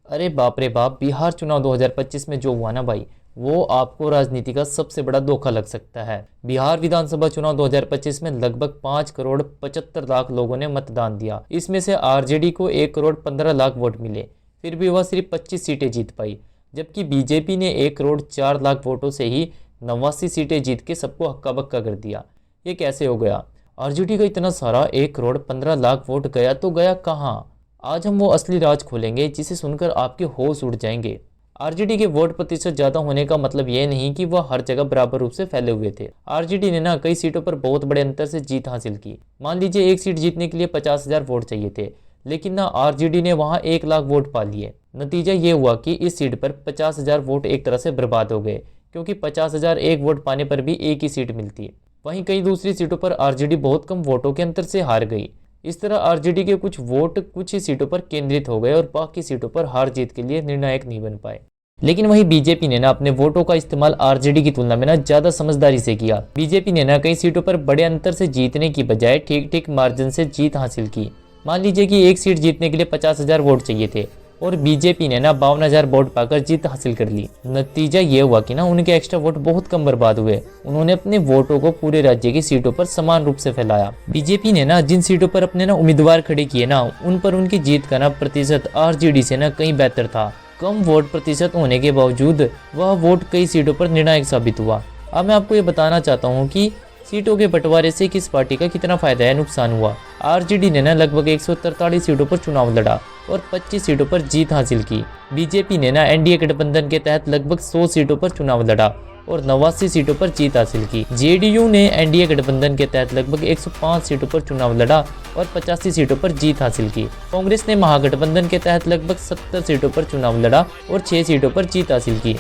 अरे बाप रे बाप, बिहार चुनाव 2025 में जो हुआ ना भाई, वो आपको राजनीति का सबसे बड़ा धोखा लग सकता है। बिहार विधानसभा चुनाव 2025 में लगभग 5 करोड़ 75 लाख लोगों ने मतदान दिया। इसमें से आरजेडी को 1 करोड़ 15 लाख वोट मिले, फिर भी वह सिर्फ 25 सीटें जीत पाई। जबकि बीजेपी ने 1 करोड़ 4 लाख वोटों से ही 89 सीटें जीत के सबको हक्का बक्का कर दिया। ये कैसे हो गया? आरजेडी का इतना सारा 1 करोड़ 15 लाख वोट गया तो गया कहाँ? आज हम वो असली राज खोलेंगे जिसे सुनकर आपके होश उड़ जाएंगे। आरजेडी के वोट प्रतिशत ज्यादा होने का मतलब ये नहीं कि वह हर जगह बराबर रूप से फैले हुए थे। आरजेडी ने ना कई सीटों पर बहुत बड़े अंतर से जीत हासिल की। मान लीजिए एक सीट जीतने के लिए 50,000 वोट चाहिए थे, लेकिन ना आरजेडी ने वहां 1 लाख वोट पा लिए। नतीजा ये हुआ कि इस सीट पर 50,000 वोट एक तरह से बर्बाद हो गए, क्योंकि 50,000 एक वोट पाने पर भी एक ही सीट मिलती। वहीं कई दूसरी सीटों पर आरजेडी बहुत कम वोटों के अंतर से हार गई। इस तरह आरजेडी के कुछ वोट कुछ ही सीटों पर केंद्रित हो गए और बाकी सीटों पर हार जीत के लिए निर्णायक नहीं बन पाए। लेकिन वहीं बीजेपी ने ना अपने वोटों का इस्तेमाल आरजेडी की तुलना में ना ज्यादा समझदारी से किया। बीजेपी ने ना कई सीटों पर बड़े अंतर से जीतने की बजाय ठीक ठीक मार्जिन से जीत हासिल की। मान लीजिए कि एक सीट जीतने के लिए 50,000 वोट चाहिए थे और बीजेपी ने ना 52,000 वोट पाकर जीत हासिल कर ली। नतीजा ये हुआ कि ना उनके एक्स्ट्रा वोट बहुत कम बर्बाद हुए। उन्होंने अपने वोटों को पूरे राज्य की सीटों पर समान रूप से फैलाया। बीजेपी ने ना जिन सीटों पर अपने ना उम्मीदवार खड़े किए ना, उन पर उनकी जीत का ना प्रतिशत आरजेडी से ना कहीं बेहतर था। कम वोट प्रतिशत होने के बावजूद वह वोट कई सीटों पर निर्णायक साबित हुआ। अब मैं आपको ये बताना चाहता हूँ कि सीटों के बंटवारे से किस पार्टी का कितना फायदा या नुकसान हुआ। आरजेडी ने ना लगभग 143 सीटों पर चुनाव लड़ा और 25 सीटों पर जीत हासिल की। बीजेपी ने ना एनडीए गठबंधन के तहत लगभग 100 सीटों पर चुनाव लड़ा और 89 सीटों पर जीत हासिल की। जेडीयू ने एनडीए गठबंधन के तहत लगभग 105 सीटों पर चुनाव लड़ा और 85 सीटों पर जीत हासिल की। कांग्रेस ने महागठबंधन के तहत लगभग 70 सीटों पर चुनाव लड़ा और 6 सीटों पर जीत हासिल की।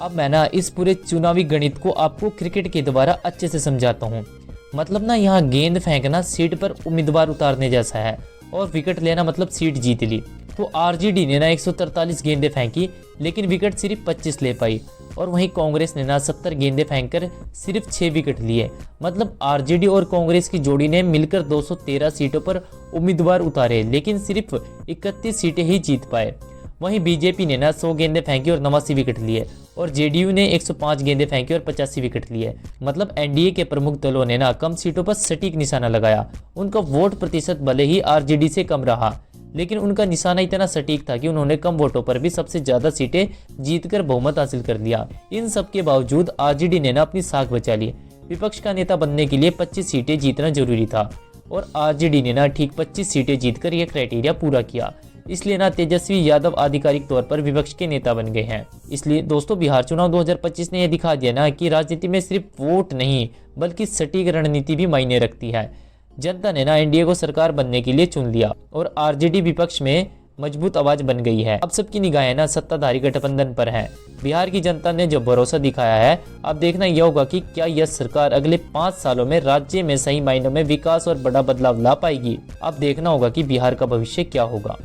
अब मैं ना इस पूरे चुनावी गणित को आपको क्रिकेट के द्वारा अच्छे से समझाता हूँ। मतलब ना यहाँ गेंद फेंकना सीट पर उम्मीदवार उतारने जैसा है और विकेट लेना मतलब सीट जीत ली। तो आरजेडी ने ना 143 गेंदें फेंकी, लेकिन विकेट सिर्फ 25 ले पाई और वहीं कांग्रेस ने ना 70 गेंदें फेंककर सिर्फ 6 विकेट लिए। मतलब आरजेडी और कांग्रेस की जोड़ी ने मिलकर 213 सीटों पर उम्मीदवार उतारे, लेकिन सिर्फ 31 सीटें ही जीत पाए। वहीं बीजेपी ने ना 100 गेंदें फेंकी और 89 विकेट लिए और जेडीयू ने 105 गेंदें फेंकी और 85 विकेट लिए। मतलब एनडीए के प्रमुख दलों ने ना कम सीटों पर सटीक निशाना लगाया। उनका वोट प्रतिशत भले ही आरजेडी से कम रहा, लेकिन उनका निशाना इतना सटीक था कि उन्होंने कम वोटों पर भी सबसे ज्यादा सीटें जीतकर बहुमत हासिल कर लिया। इन सब के बावजूद आरजेडी ने ना अपनी साख बचा ली। विपक्ष का नेता बनने के लिए 25 सीटें जीतना जरूरी था और आरजेडी ने ना ठीक 25 सीटें जीतकर यह क्राइटेरिया पूरा किया। इसलिए ना तेजस्वी यादव आधिकारिक तौर पर विपक्ष के नेता बन गए हैं। इसलिए दोस्तों, बिहार चुनाव 2025 ने यह दिखा दिया ना कि राजनीति में सिर्फ वोट नहीं बल्कि सटीक रणनीति भी मायने रखती है। जनता ने ना एनडीए को सरकार बनने के लिए चुन लिया और आरजेडी विपक्ष में मजबूत आवाज बन गई है। अब सबकी निगाहें ना सत्ताधारी गठबंधन पर है। बिहार की जनता ने जो भरोसा दिखाया है, अब देखना यह होगा कि क्या यह सरकार अगले 5 सालों में राज्य में सही मायनों में विकास और बड़ा बदलाव ला पाएगी। अब देखना होगा कि बिहार का भविष्य क्या होगा।